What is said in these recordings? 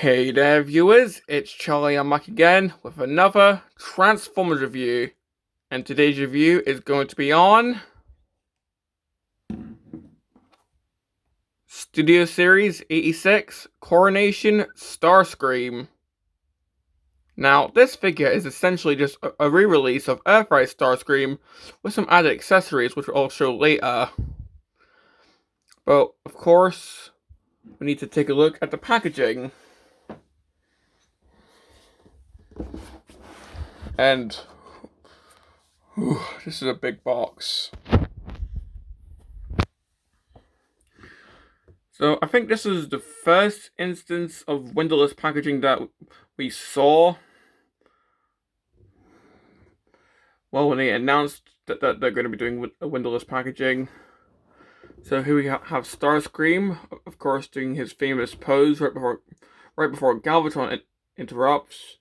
Hey there viewers, it's Charlie. I'm back again with another Transformers review, and today's review is going to be on Studio Series 86 Coronation Starscream. Now, this figure is essentially just a re-release of Earthrise Starscream with some added accessories which I'll show later. But, of course, we need to take a look at the packaging. And this is a big box. So I think this is the first instance of windowless packaging that we saw. Well, when they announced that they're going to be doing windowless packaging. So here we have Starscream, of course, doing his famous pose right before Galvatron interrupts.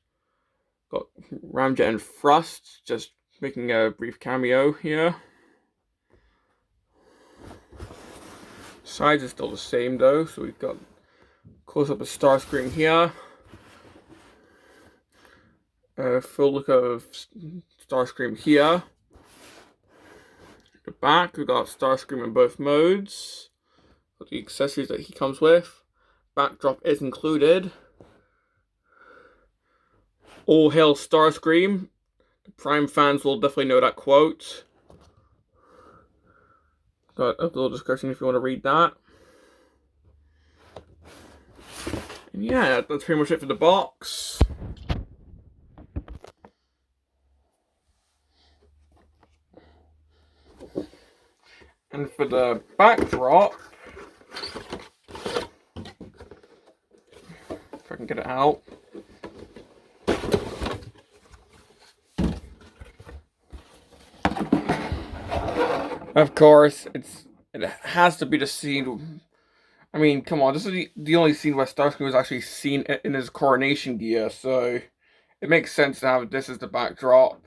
Got Ramjet and Thrust just making a brief cameo here. Size is still the same though, so we've got close up of Starscream here. Full look of Starscream here. The back, we've got Starscream in both modes. Got the accessories that he comes with. Backdrop is included. All hail Starscream. The Prime fans will definitely know that quote. Got a little description if you want to read that. And yeah, that's pretty much it for the box. And for the backdrop, if I can get it out. Of course, it has to be the scene. I mean, come on, this is the only scene where Starscream was actually seen in his coronation gear, so it makes sense to have this as the backdrop.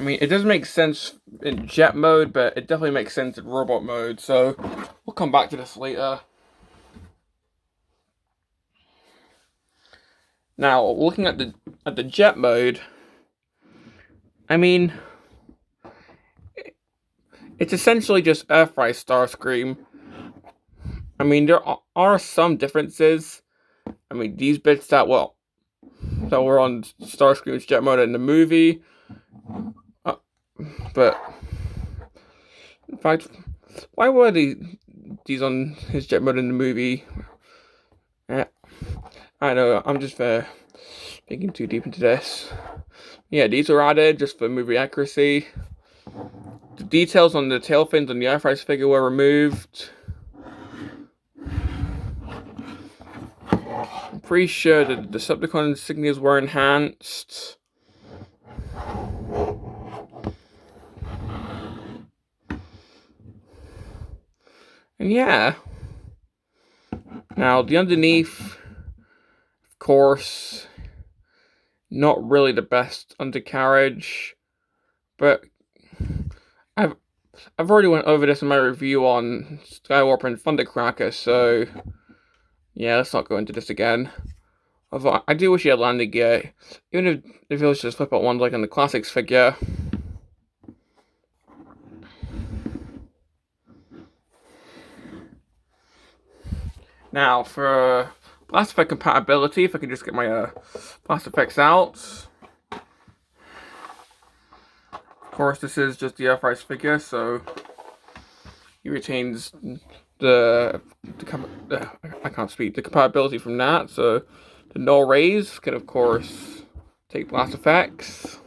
I mean, it doesn't make sense in jet mode, but it definitely makes sense in robot mode, so we'll come back to this later. Now, looking at the jet mode, I mean, it's essentially just Earthrise Starscream. I mean, there are some differences. I mean, these bits that were on Starscream's jet mode in the movie. But, in fact, why were these on his jet mode in the movie? I know, I'm just thinking too deep into this. Yeah, these were added just for movie accuracy. The details on the tail fins on the Earthrise figure were removed. I'm pretty sure that the Decepticon insignias were enhanced. And yeah. Now, the underneath, of course, not really the best undercarriage, but I've already went over this in my review on Skywarp and Thundercracker, so yeah, let's not go into this again. Although I do wish he had landing gear, even if it was just flip out one like on the Classics figure. Now for Blast Effect compatibility, if I can just get my Blast Effects out. Of course, this is just the Earthrise figure, so he retains the compatibility from that. So the null rays can, of course, take Blast Effects.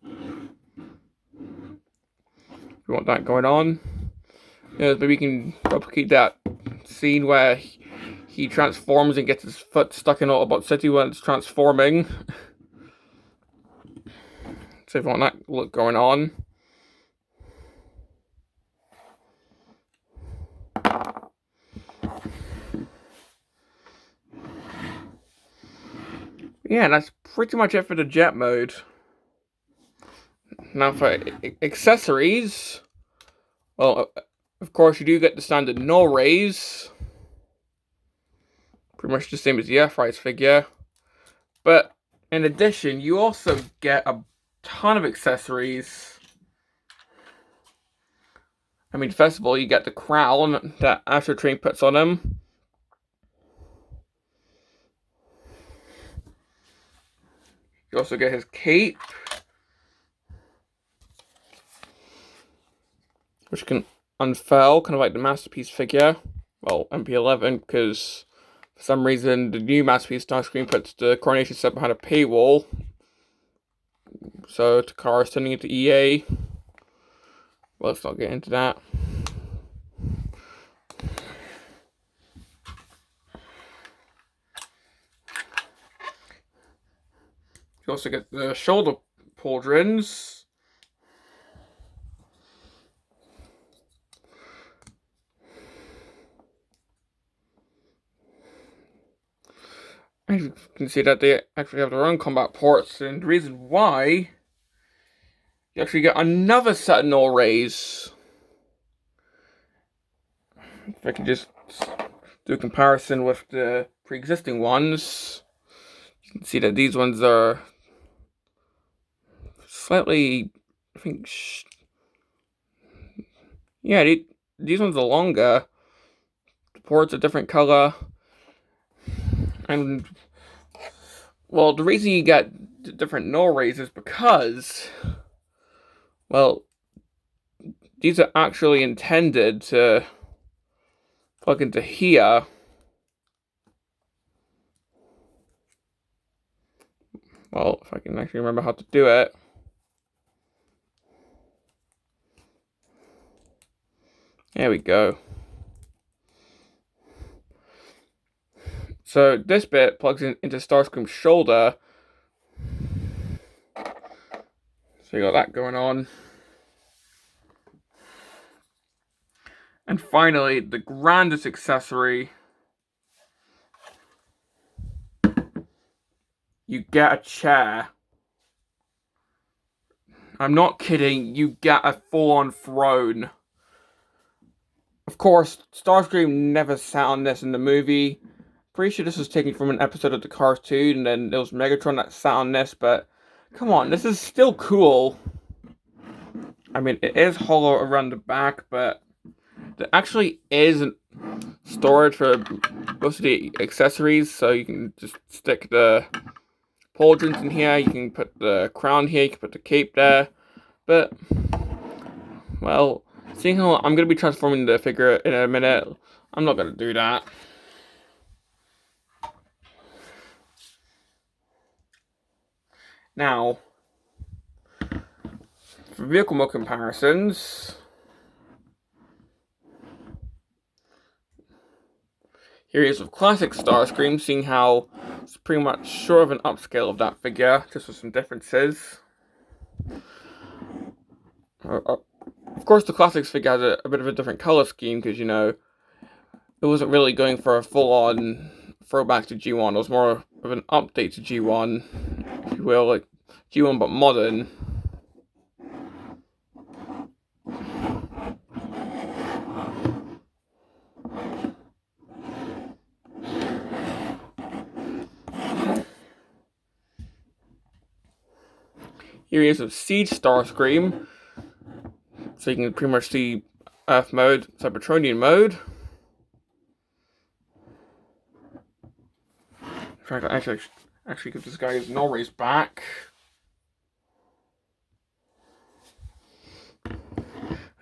If you want that going on. Yeah, maybe we can replicate that scene where he transforms and gets his foot stuck in Autobot City when it's transforming. So if you want that look going on. Yeah, that's pretty much it for the jet mode. Now for accessories, well, of course, you do get the standard null rays. Pretty much the same as the Earthrise figure. But in addition, you also get a ton of accessories. I mean, first of all, you get the crown that Astro Train puts on him. You also get his cape, which can unfurl, kind of like the Masterpiece figure. Well, MP11, because for some reason the new Masterpiece Starscream puts the Coronation set behind a paywall. So Takara's turning into EA. Well, let's not get into that. You also get the shoulder pauldrons. And you can see that they actually have their own combat ports, and the reason why, you actually get another set of null rays. If I can just do a comparison with the pre-existing ones, you can see that these ones are slightly, I think, yeah, these ones are longer. The ports are different color. And, well, the reason you get different null rays is because, well, these are actually intended to plug into here. Well, if I can actually remember how to do it. There we go. So this bit plugs into Starscream's shoulder. So you got that going on. And finally, the grandest accessory. You get a chair. I'm not kidding, you get a full-on throne. Of course, Starscream never sat on this in the movie. Pretty sure this was taken from an episode of the cartoon, and then there was Megatron that sat on this, but come on, this is still cool. I mean, it is hollow around the back, but there actually is storage for most of the accessories, so you can just stick the pauldrons in here, you can put the crown here, you can put the cape there, but, well, seeing how I'm going to be transforming the figure in a minute, I'm not going to do that. Now, for vehicle mode comparisons, here he is with classic Starscream, seeing how it's pretty much short of an upscale of that figure, just with some differences. Of course, the classics figure has a bit of a different color scheme, because, you know, it wasn't really going for a full-on throwback to G1, it was more of an update to G1, if you will, like G1 but modern. Here he is with Siege Starscream, so you can pretty much see Earth mode, Cybertronian mode. In fact, I actually give this guy his null rays back.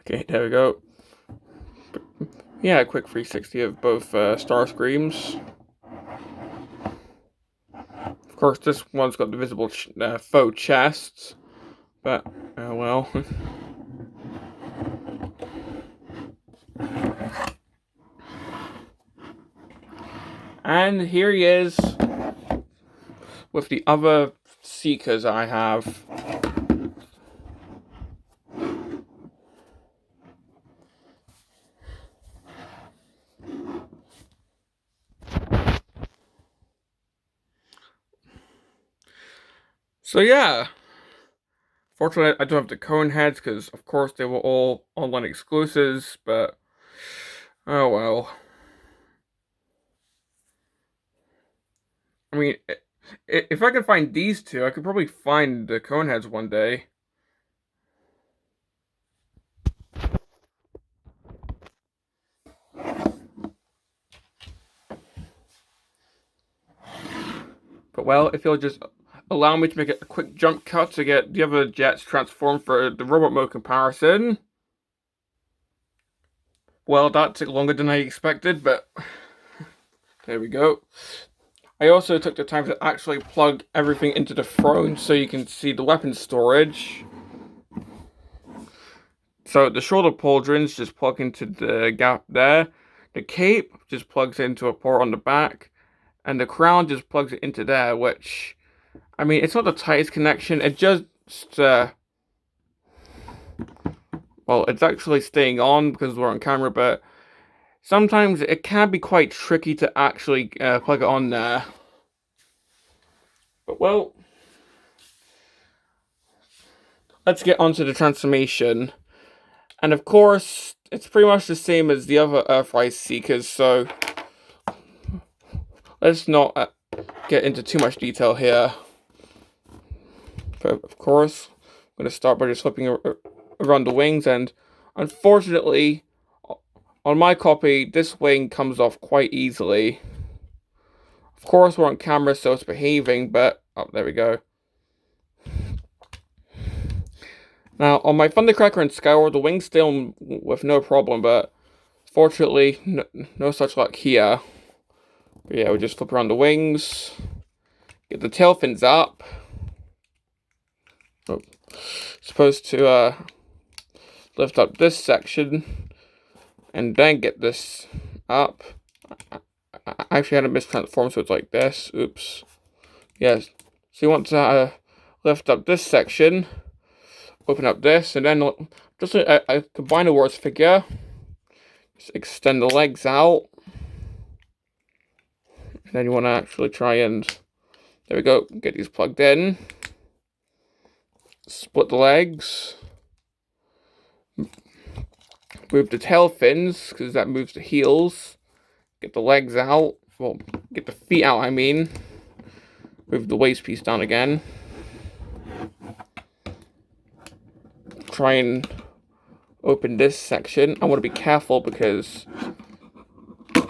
Okay, there we go. Yeah, a quick 360 of both Starscreams. Of course, this one's got the visible faux chests, but, well. And here he is with the other Seekers I have. So yeah, fortunately I don't have the cone heads because of course they were all online exclusives, but Oh well. I mean, if I could find these two, I could probably find the Coneheads one day. But well, if you'll just allow me to make a quick jump cut to get the other jets transformed for the robot mode comparison. Well, that took longer than I expected, but there we go. I also took the time to actually plug everything into the throne so you can see the weapon storage. So the shoulder pauldrons just plug into the gap there. The cape just plugs into a port on the back. And the crown just plugs it into there, which, I mean, it's not the tightest connection. It just, well, it's actually staying on because we're on camera, but sometimes it can be quite tricky to actually plug it on there. But well, let's get onto the transformation. And of course, it's pretty much the same as the other Earthrise Seekers, so let's not get into too much detail here. But of course, I'm going to start by just flipping around the wings, and unfortunately, on my copy, this wing comes off quite easily. Of course, we're on camera, so it's behaving, but... oh, there we go. Now, on my Thundercracker and Scour, the wings stay on with no problem, but fortunately, no such luck here. But yeah, we just flip around the wings, get the tail fins up. Oh, supposed to lift up this section, and then get this up. I actually had a mistransform, so it's like this. Oops. Yes. So you want to lift up this section, open up this, and then just a combine the words figure. Just extend the legs out. And then you want to actually try and, there we go, get these plugged in. Split the legs. Move the tail fins, because that moves the heels. Get the legs out. Well, get the feet out, I mean. Move the waist piece down again. Try and open this section. I want to be careful because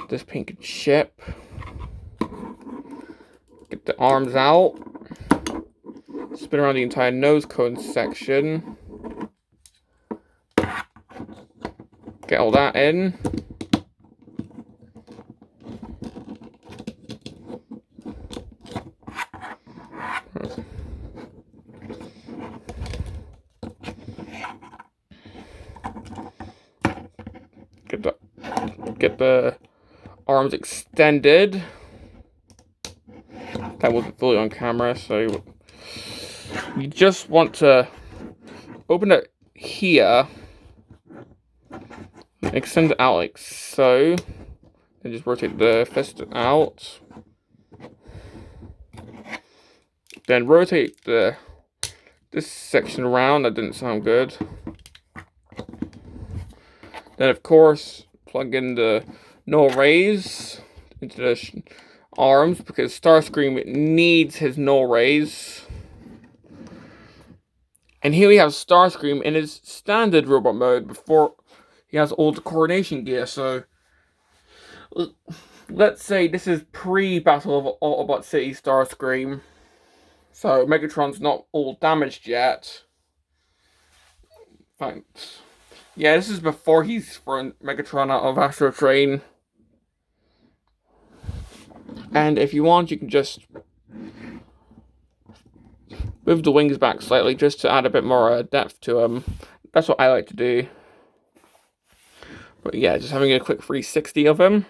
this paint could chip. Get the arms out. Spin around the entire nose cone section. Get all that in. Get the arms extended. That wasn't fully on camera, so you just want to open it here, extend it out like so, and just rotate the fist out. Then rotate this section around. That didn't sound good. Then of course plug in the null rays into the arms because Starscream needs his null rays. And here we have Starscream in his standard robot mode before he has all the coronation gear. So let's say this is pre-Battle of Autobot City Starscream. So Megatron's not all damaged yet. Thanks. Yeah, this is before he's thrown Megatron out of Astro Train. And if you want, you can just move the wings back slightly just to add a bit more depth to them. That's what I like to do. But yeah, just having a quick 360 of him.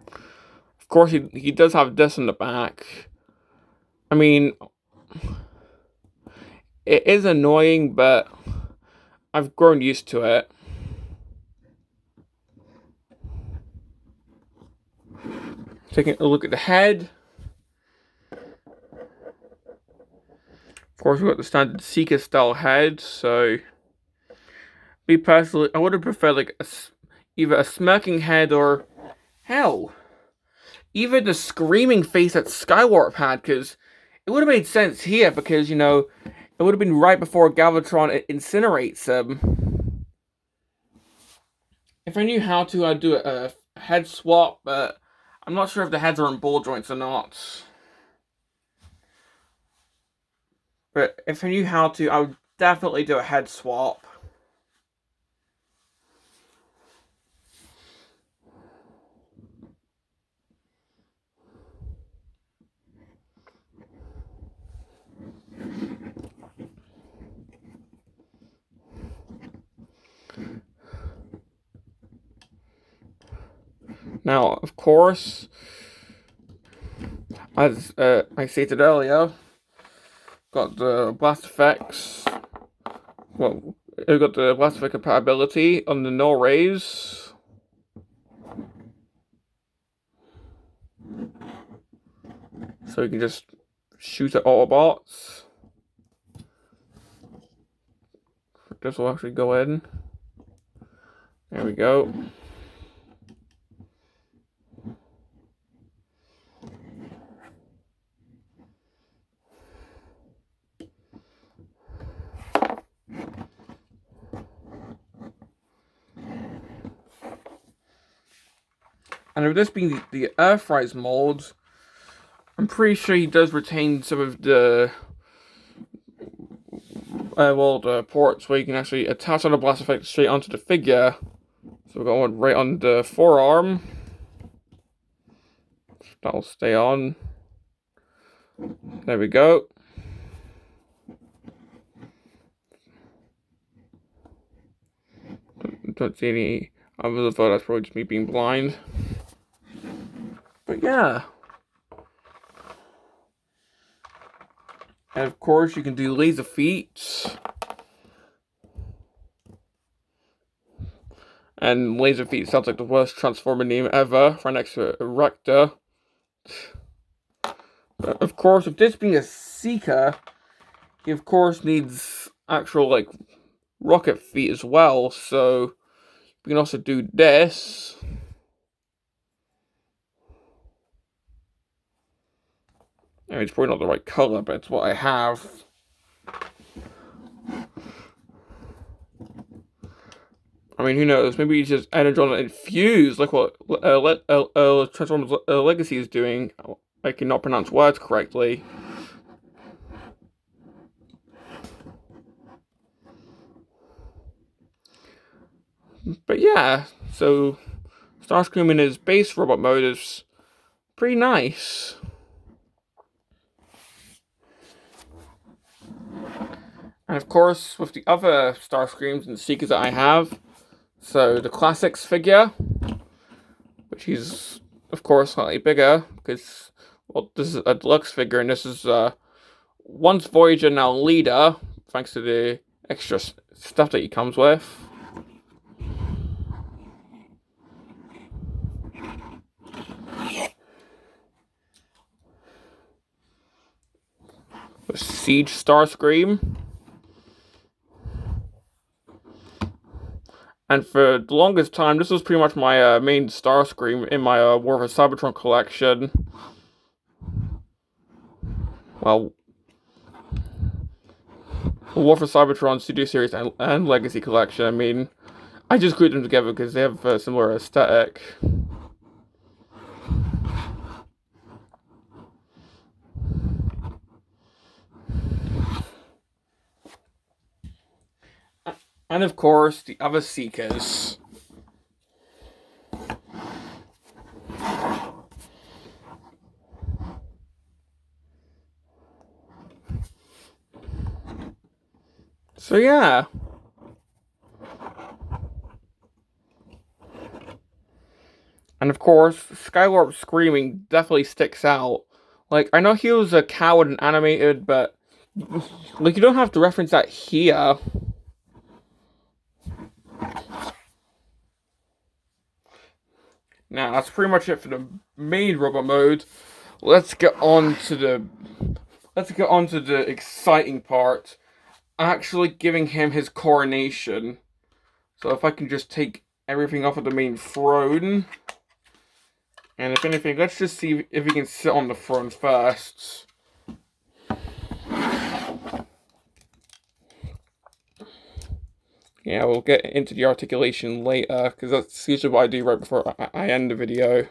Of course, he does have this in the back. I mean, it is annoying, but I've grown used to it. Taking a look at the head. Of course, we've got the standard Seeker style head, so Me personally, I would have preferred like either a smirking head or hell, even the screaming face that Skywarp had, because it would have made sense here because it would have been right before Galvatron incinerates him. If I knew how to, I'd do a head swap, but I'm not sure if the heads are in ball joints or not. But if I knew how to, I would definitely do a head swap. Now, of course, as I stated earlier, got the blast effects. Well, we got the blast effect compatibility on the null rays. So you can just shoot at Autobots. This will actually go in. There we go. And with this being the Earthrise mold, I'm pretty sure he does retain some of the the ports where you can actually attach on the blast effect straight onto the figure. So we're going right on the forearm. That'll stay on. There we go. Don't see any other thought. That's probably just me being blind. But yeah. And of course you can do laser feet. And laser feet sounds like the worst Transformer name ever, right next to Erector. But of course, with this being a Seeker, he of course needs actual like rocket feet as well, so we can also do this. I mean, it's probably not the right color, but it's what I have. I mean, who knows? Maybe he's just Energon infused, like what Transformers Legacy is doing. I cannot pronounce words correctly. But yeah, so Starscream in his base robot mode is pretty nice. And of course, with the other Starscreams and Seekers that I have, so the Classics figure, which is of course slightly bigger because, well, this is a deluxe figure and this is once Voyager, now Leader, thanks to the extra stuff that he comes with. The Siege Starscream. And for the longest time, this was pretty much my main Starscream in my War for Cybertron collection. Well, War for Cybertron Studio Series and Legacy collection. I mean, I just grouped them together because they have a similar aesthetic. And of course, the other Seekers. So yeah. And of course, Skywarp screaming definitely sticks out. Like, I know he was a coward and animated, but like, you don't have to reference that here. Now, that's pretty much it for the main robot mode. Let's get on to the exciting part. Actually giving him his coronation. So if I can just take everything off of the main throne. And if anything, let's just see if he can sit on the throne first. Yeah, we'll get into the articulation later, because that's usually what I do right before I end the video.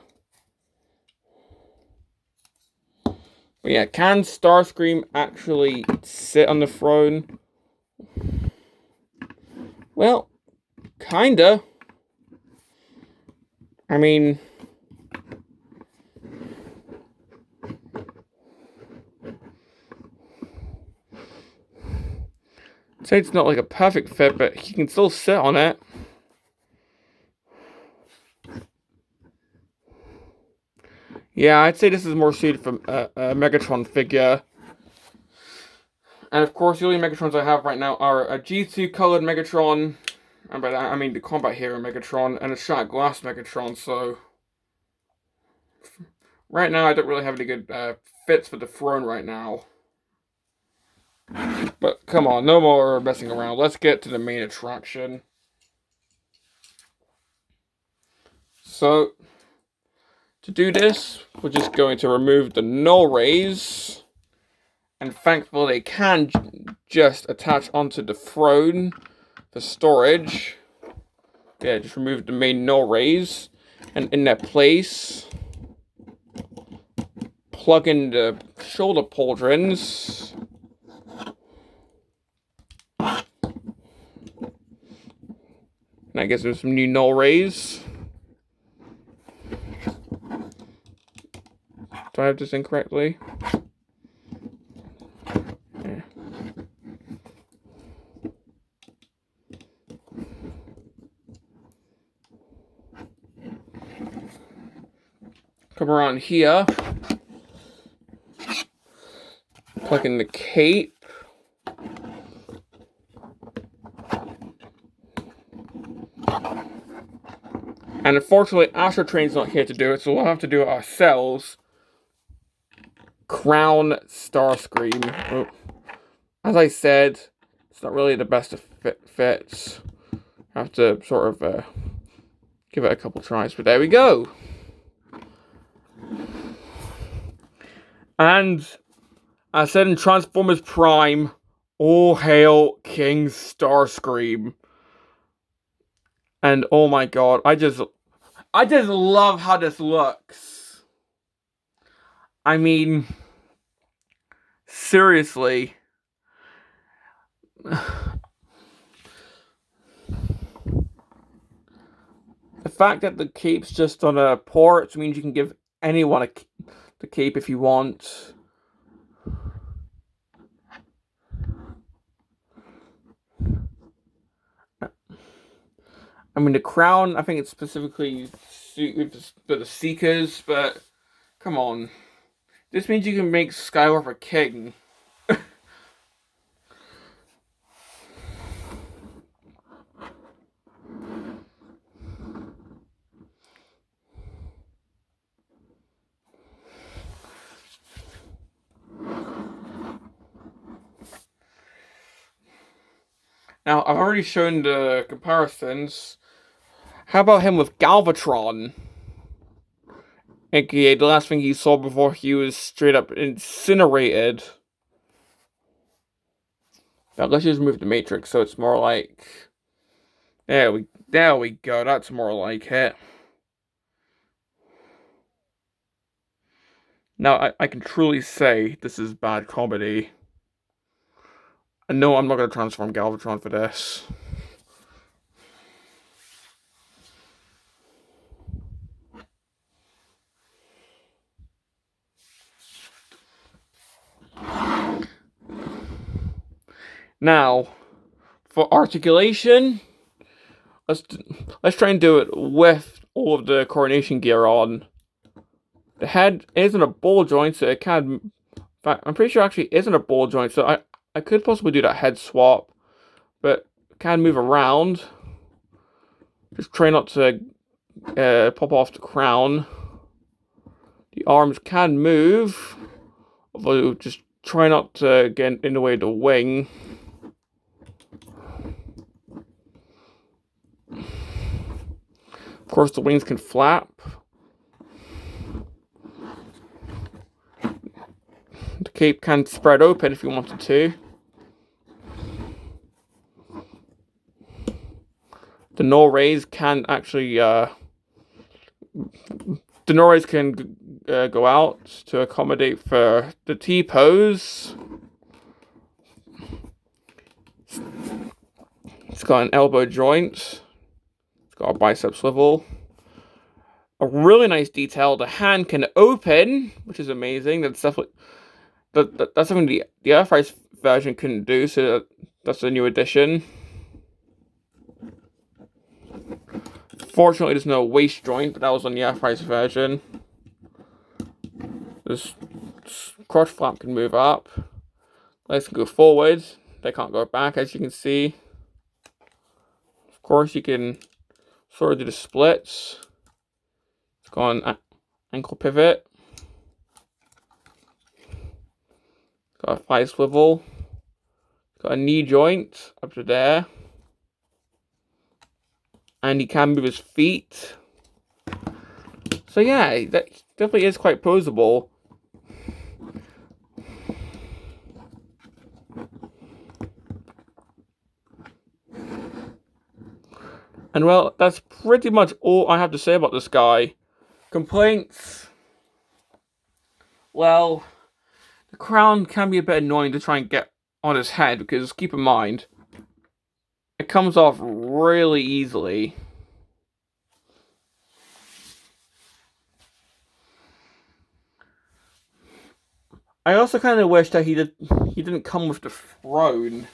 But yeah, can Starscream actually sit on the throne? Well, kinda. I mean, I'd say it's not like a perfect fit, but he can still sit on it. Yeah, I'd say this is more suited for a Megatron figure. And of course, the only Megatrons I have right now are a G2 colored Megatron, and by that I mean the Combat Hero Megatron, and a Shot Glass Megatron, so right now I don't really have any good fits for the throne right now. But come on, no more messing around. Let's get to the main attraction. So, to do this, we're just going to remove the null rays. And thankfully, they can just attach onto the throne for storage. Yeah, just remove the main null rays. And in their place, plug in the shoulder pauldrons. And that gives them some new null rays. Do I have this incorrectly? Yeah. Come around here. Plug in the cape. And unfortunately, Astro Train's not here to do it, so we'll have to do it ourselves. Crown Starscream. Oh. As I said, it's not really the best of fits. I have to sort of give it a couple tries, but there we go. And I said in Transformers Prime, all hail King Starscream. And oh my god, I just love how this looks. I mean, seriously. The fact that the cape's just on a port means you can give anyone the cape if you want. I mean, the crown, I think it's specifically suited for the Seekers, but come on. This means you can make Skywalker king. Now, I've already shown the comparisons. How about him with Galvatron? AKA the last thing he saw before he was straight up incinerated. Now let's just move the Matrix so it's more like... There we go, that's more like it. Now I can truly say this is bad comedy. And no, I'm not going to transform Galvatron for this. Now, for articulation, let's try and do it with all of the coronation gear on. The head isn't a ball joint, so it can... In fact, I'm pretty sure it actually isn't a ball joint, so I could possibly do that head swap, but it can move around. Just try not to pop off the crown. The arms can move, although just try not to get in the way of the wing. course, the wings can flap. The cape can spread open if you wanted to. The Norrays can actually, the Norrays can go out to accommodate for the T-pose. It's got an elbow joint. It's got a bicep swivel. A really nice detail. The hand can open, which is amazing. That's definitely that's something the Earthrise version couldn't do. So that's a new addition. Fortunately, there's no waist joint, but that was on the Earthrise version. This crotch flap can move up. Legs can go forward. They can't go back, as you can see. Of course, you can sort of do the splits. It's got an ankle pivot. Got a thigh swivel. Got a knee joint up to there. And he can move his feet. So yeah, that definitely is quite poseable. And well, that's pretty much all I have to say about this guy. Complaints? Well, the crown can be a bit annoying to try and get on his head, because keep in mind, it comes off really easily. I also kind of wish that he didn't come with the throne.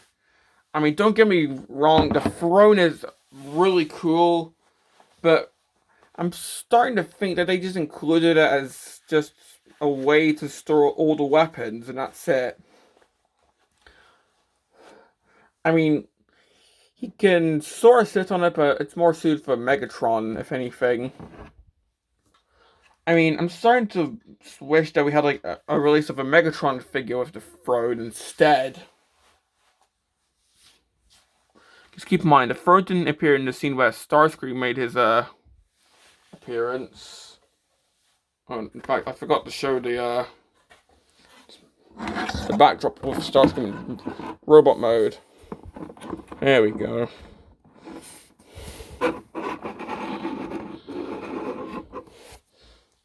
I mean, don't get me wrong, the throne is really cool, but I'm starting to think that they just included it as just a way to store all the weapons, and that's it. I mean, he can sort of sit on it, but it's more suited for Megatron, if anything. I mean, I'm starting to wish that we had like a release of a Megatron figure with the throne instead. Just keep in mind, the throne didn't appear in the scene where Starscream made his appearance. Oh, in fact, I forgot to show the backdrop with Starscream in robot mode. There we go.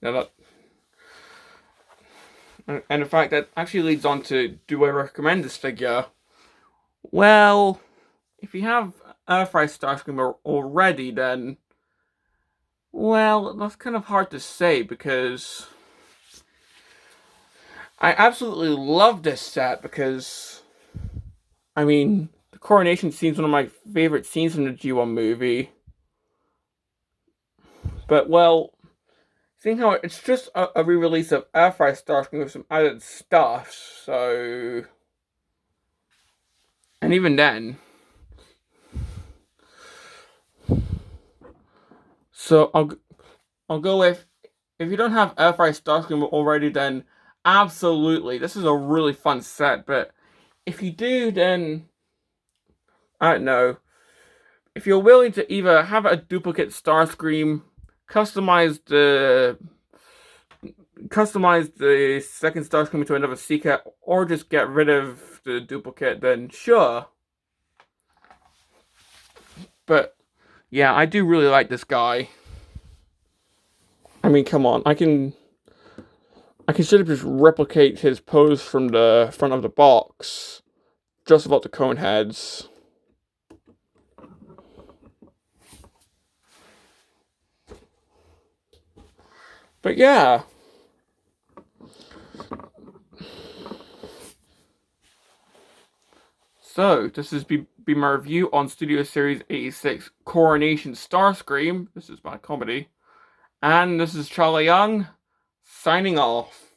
Now and in fact, that actually leads on to, do I recommend this figure? Well, if you have Earthrise Starscream already, then, well, that's kind of hard to say, because I absolutely love this set, because, I mean, the coronation scene is one of my favorite scenes from the G1 movie. But, well, seeing how it's just a re-release of Earthrise Starscream with some added stuff, so... And even then... So, I'll go with, if you don't have Earthrise Starscream already, then absolutely, this is a really fun set, but if you do, then, I don't know, if you're willing to either have a duplicate Starscream, customize the second Starscream into another Seeker, or just get rid of the duplicate, then sure. But yeah, I do really like this guy. I mean, come on, I can straight up just replicate his pose from the front of the box, just without the cone heads. But yeah. So, this has been my review on Studio Series 86 Coronation Starscream. This is my comedy. And this is Charlie Young, signing off.